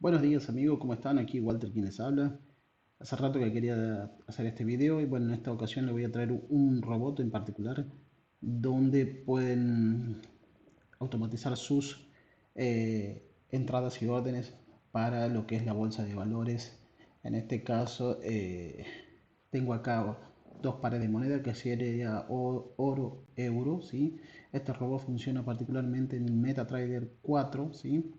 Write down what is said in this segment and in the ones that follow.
Buenos días amigos, ¿cómo están? Aquí Walter quien les habla. Hace rato que quería hacer este video y bueno, en esta ocasión le voy a traer un robot en particular donde pueden automatizar sus entradas y órdenes para lo que es la bolsa de valores. En este caso tengo acá dos pares de moneda que sería oro, euro, ¿sí? Este robot funciona particularmente en el MetaTrader 4, ¿sí?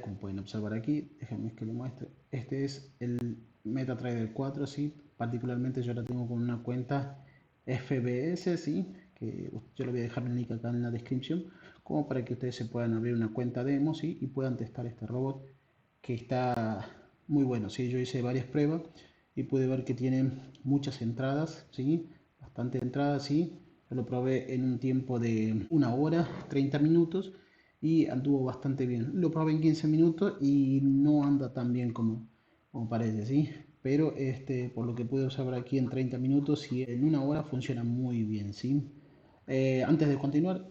Como pueden observar aquí, déjenme que lo muestre. Este es el MetaTrader 4, ¿sí? Particularmente yo la tengo con una cuenta FBS, ¿sí? Que yo le voy a dejar el link acá en la descripción, como para que ustedes se puedan abrir una cuenta demo, ¿sí? Y puedan testar este robot que está muy bueno, ¿sí? Yo hice varias pruebas y pude ver que tiene muchas entradas, ¿sí? Bastante entradas, ¿sí? Yo lo probé en un tiempo de 1 hora, 30 minutos y anduvo bastante bien. Lo probé en 15 minutos y no anda tan bien como parece, ¿sí? Pero por lo que pude observar aquí en 30 minutos y en 1 hora funciona muy bien, ¿sí? Antes de continuar,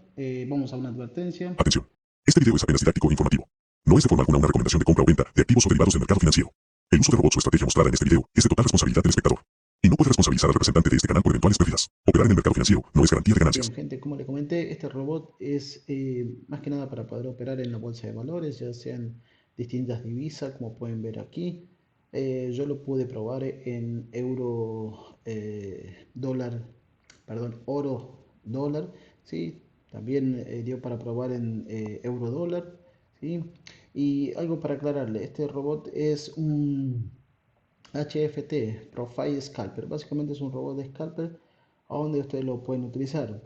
vamos a una advertencia. Atención. Este video es apenas didáctico e informativo. No es de forma alguna una recomendación de compra o venta de activos o derivados del mercado financiero. El uso de robots o estrategia mostrada en este video es de total responsabilidad del espectador. Y no puede responsabilizar al representante de este canal por eventuales pérdidas. Operar en el mercado financiero no es garantía de ganancias. Bien, gente, como le comenté, este robot es más que nada para poder operar en la bolsa de valores, ya sean distintas divisas, como pueden ver aquí. Yo lo pude probar en euro, dólar, perdón, oro, dólar, ¿sí? También dio para probar en euro, dólar, ¿sí? Y algo para aclararle, este robot es un HFT, Profile Scalper. Básicamente es un robot de scalper a donde ustedes lo pueden utilizar.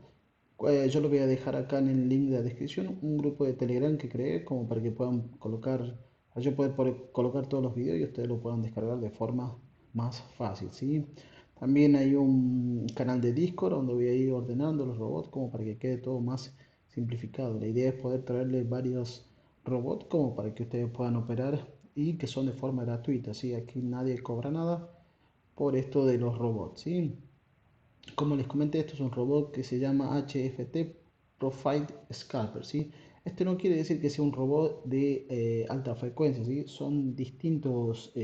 Yo lo voy a dejar acá en el link de la descripción, un grupo de Telegram que creé como para que puedan colocar, yo puedo colocar todos los videos y ustedes lo puedan descargar de forma más fácil, ¿sí? También hay un canal de Discord donde voy a ir ordenando los robots como para que quede todo más simplificado. La idea es poder traerle varios robots como para que ustedes puedan operar y que son de forma gratuita, ¿sí? Aquí nadie cobra nada por esto de los robots, ¿sí? Como les comenté, esto es un robot que se llama HFT Profile Scalper, ¿sí? Este no quiere decir que sea un robot de alta frecuencia, ¿sí? Son distintos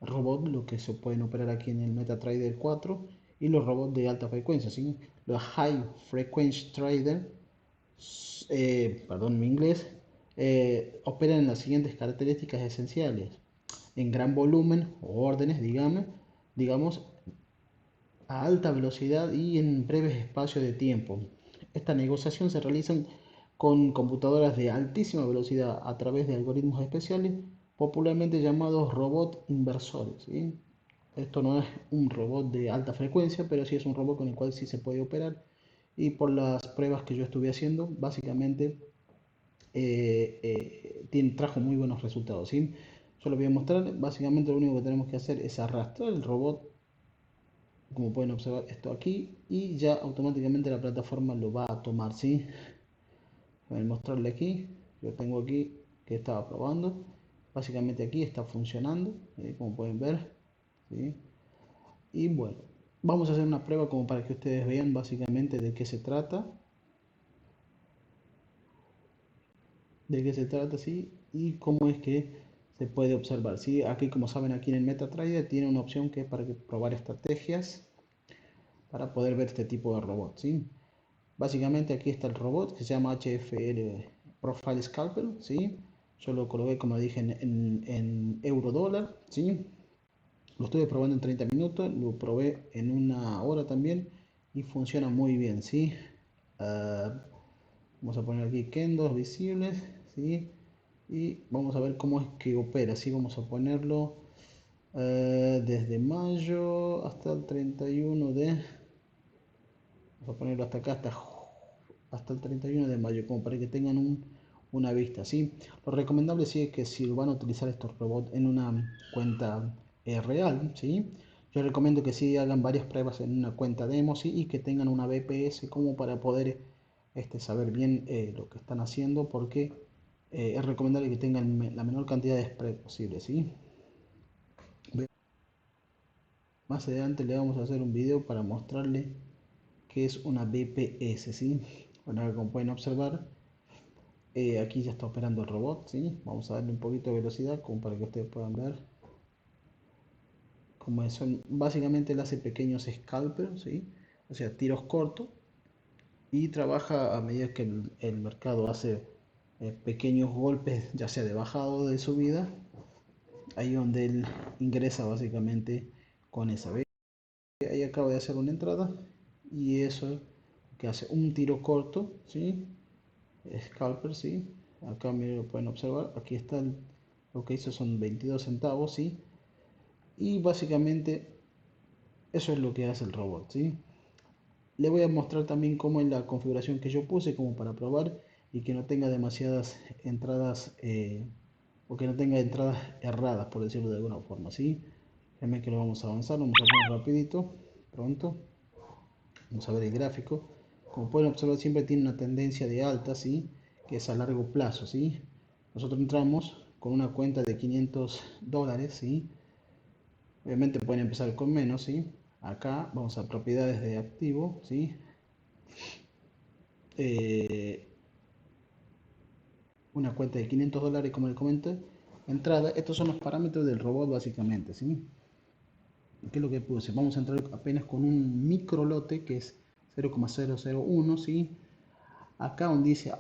robots los que se pueden operar aquí en el MetaTrader 4 y los robots de alta frecuencia, ¿sí? Los High Frequency Trader, perdón mi inglés, operan en las siguientes características esenciales: en gran volumen o órdenes, digamos, a alta velocidad y en breves espacios de tiempo. Esta negociación se realiza con computadoras de altísima velocidad a través de algoritmos especiales, popularmente llamados robots inversores, ¿sí? Esto no es un robot de alta frecuencia, pero sí es un robot con el cual sí se puede operar. Y por las pruebas que yo estuve haciendo, básicamente trajo muy buenos resultados, ¿sí? Yo lo voy a mostrar. Básicamente lo único que tenemos que hacer es arrastrar el robot, como pueden observar esto aquí, y ya automáticamente la plataforma lo va a tomar, ¿sí? Voy a mostrarle aquí, yo tengo aquí que estaba probando, básicamente aquí está funcionando, como pueden ver, ¿sí? Y bueno, vamos a hacer una prueba como para que ustedes vean básicamente de qué se trata, ¿sí? Y cómo es que se puede observar, ¿sí? Aquí, como saben, aquí en el MetaTrader tiene una opción que es para probar estrategias para poder ver este tipo de robots, ¿sí? Básicamente aquí está el robot que se llama HFL Profile Scalper, ¿sí? Yo lo coloqué, como dije, en euro dólar, ¿sí? Lo estuve probando en 30 minutos, lo probé en 1 hora también y funciona muy bien, ¿sí? Ah, vamos a poner aquí candles visibles, ¿sí? Y vamos a ver cómo es que opera, ¿sí? Vamos a ponerlo desde mayo hasta el 31 de... Vamos a ponerlo hasta acá, hasta el 31 de mayo, como para que tengan una vista, ¿sí? Lo recomendable sí es que si van a utilizar estos robots en una cuenta real, ¿sí? Yo recomiendo que sí hagan varias pruebas en una cuenta demo, ¿sí? Y que tengan una VPS como para poder saber bien lo que están haciendo, porque es recomendable que tengan la menor cantidad de spread posible, ¿sí? Más adelante le vamos a hacer un video para mostrarle qué es una VPS, ¿sí? Bueno, como pueden observar, Aquí ya está operando el robot, ¿sí? Vamos a darle un poquito de velocidad como para que ustedes puedan ver cómo es. Básicamente él hace pequeños scalpers, ¿sí? O sea, tiros cortos y trabaja a medida que el mercado hace pequeños golpes, ya sea de bajada o de subida, ahí donde él ingresa básicamente con esa. ¿Ve? Ahí acaba de hacer una entrada y eso que hace un tiro corto, ¿sí? Scalper, ¿sí? Acá miren, lo pueden observar, aquí está lo que hizo son 22 centavos, ¿sí? Y básicamente eso es lo que hace el robot, ¿sí? Le voy a mostrar también cómo es la configuración que yo puse como para probar y que no tenga demasiadas entradas o que no tenga entradas erradas, por decirlo de alguna forma, ¿sí? Déjenme que lo vamos a avanzar, vamos a hacer rapidito, pronto. Vamos a ver el gráfico. Como pueden observar, siempre tiene una tendencia de alta, ¿sí? Que es a largo plazo, ¿sí? Nosotros entramos con una cuenta de $500, ¿sí? Obviamente pueden empezar con menos, ¿sí? Acá vamos a propiedades de activo, ¿sí? Eh, una cuenta de $500, como les comenté. Entrada, estos son los parámetros del robot básicamente, ¿sí? ¿Qué es lo que puse? Vamos a entrar apenas con un micro lote que es 0,001, ¿sí? Acá donde dice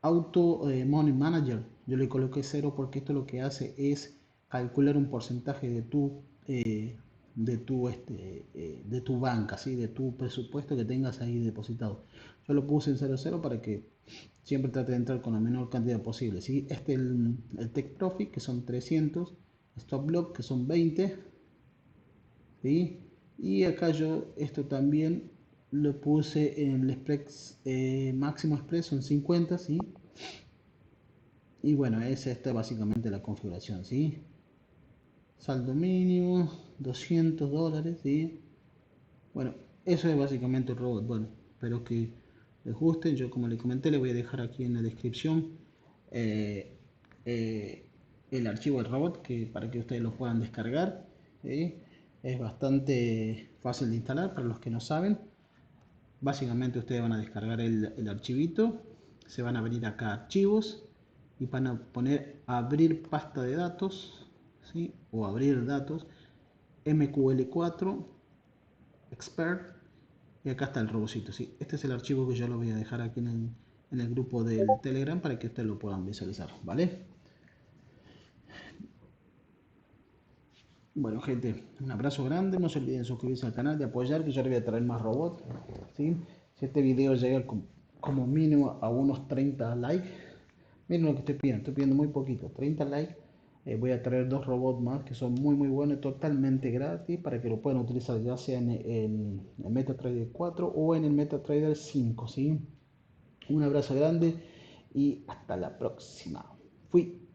Money Manager, yo le coloqué 0 porque esto lo que hace es calcular un porcentaje de tu banca, ¿sí? De tu presupuesto que tengas ahí depositado. Yo lo puse en 0,0 para que siempre trate de entrar con la menor cantidad posible, ¿sí? Este es el Take Profit, que son 300, Stop Loss, que son 20, ¿sí? Y acá yo esto también lo puse en el Express, máximo expreso en 50, ¿sí? Y bueno, es esta básicamente la configuración, ¿sí? Saldo mínimo, $200, ¿sí? Bueno, eso es básicamente el robot. Bueno, espero que les guste. Yo, como les comenté, les voy a dejar aquí en la descripción eh, eh, el archivo del robot para que ustedes lo puedan descargar, ¿sí? Es bastante fácil de instalar para los que no saben. Básicamente ustedes van a descargar el archivito, se van a venir acá a archivos y van a poner abrir pasta de datos, ¿sí? O abrir datos, MQL4 expert, y acá está el robocito, ¿sí? Este es el archivo que yo lo voy a dejar aquí en el grupo del Telegram para que ustedes lo puedan visualizar, ¿vale? Bueno, gente, un abrazo grande, no se olviden suscribirse al canal, de apoyar, que yo les voy a traer más robots, ¿sí? Si este video llega como mínimo a unos 30 likes, miren lo que estoy pidiendo muy poquito, 30 likes, voy a traer dos robots más que son muy buenos, totalmente gratis, para que lo puedan utilizar ya sea en el MetaTrader 4 o en el MetaTrader 5, ¿sí? Un abrazo grande y hasta la próxima. Fui.